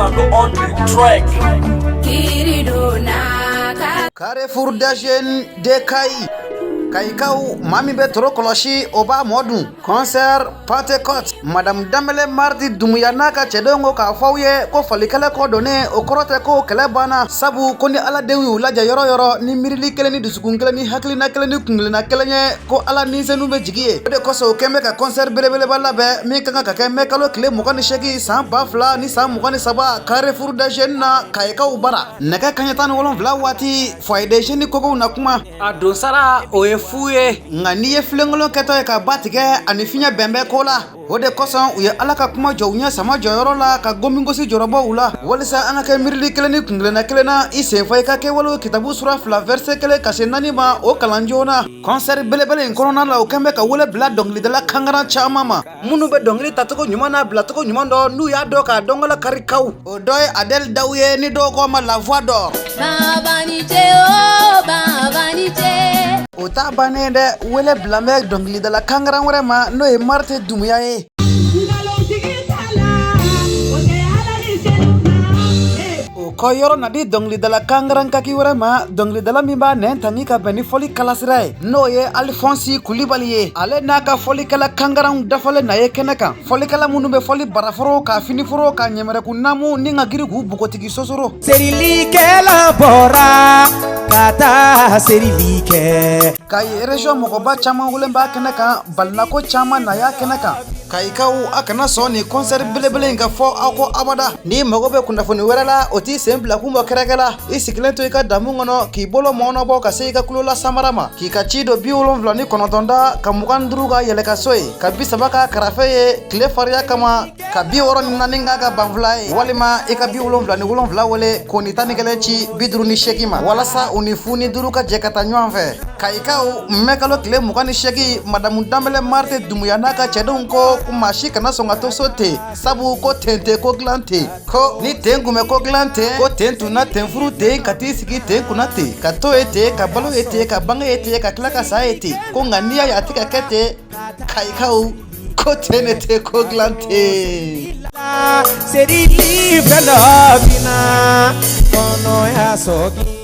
Mando on the track. Carrefour d'Agen de Kaikau Mami Betro Koloshi Oba Modun Concert Pentecote Madame Damele Mardi Dumuyanaka Chedongo ka fawye ko falikala ko donné o korote ko kelebana sabu ko ni ala dewi laja yoro ni mirili keleni dusukun keleni haklina keleni kunglina kelenye ko ala ni senu be jigiye de ko so kembe ka concert belebele bala be mi kanga ka kembe kalo kle mugani shegi san bafla ni san mugani saba Carrefour d'Agen na Kaikau bara naka kanyatan wolon vla wati foide ni koko na kuma Adon sara oyefuye ngani ye flengolo keto ka batige anifinya bembe kola ode koson uye alaka kuma jownya sama joyoro la ka gomingosi jorobo ula walisa anaka mirli keleni kunglena kelena ise fay ka ke walo kitabu sura fla verse kele kasenani ma o kalanjona concert belebele inkorona la o kembe ka wole bla dongli de la kangara chamama munu be dongli tatoko nyumana bla toko nyumando nu ya do ka dongola karikau o doy Adel Dawye ni do ko ma la voix d'or Ota banede wele blame dongli de la kangara ma no e Marte Dumuya e ko yoro na di dongli de la kangaran kaki ma dongli de la mimba nen tangi ka beni foli kalasrai no ye Alphonse Coulibaly ye ale na ka foli kala kangaran dafale na ye keneka foli kala munu be foli baraforo ka fini foro ka nyemere kunamu ni ngagiri ku bukotigi sosoro serili kela bora kata serili ke kai region mokoba chama wulemba keneka balna ko chama na ya keneka Kaikau akana soni concert belebele nga fo ako abada ni magobe kunda foni werala oti sembla kumbo kerekela isikilento ika damungono ki bolo mono bo ka seika kulula samarama ki kachido biulon vlani konotonda kamukandruga yeleka soy kabisa baka karafeye kle faria kama kabi woro naninga ka bamvlai walima ika biulon vlani wulon vla wole konitani kelechi bidru ni shekima wala sa unifuni duruka jekata nywanfe Kaikau mekalo kle mukani sheki Madame Damele Marte Dumuyanaka chedonko kumashi kana songa to sote sabu ko tente ko glante ko ni tengume ko glante ko tentu na tenfuru te kati sigi te kunate kato ete kabalo ete kabanga ete kaklaka sa ete ko ngania ya tika kete Kaikau ko tenete ko glante serili vela bina kono ya sogi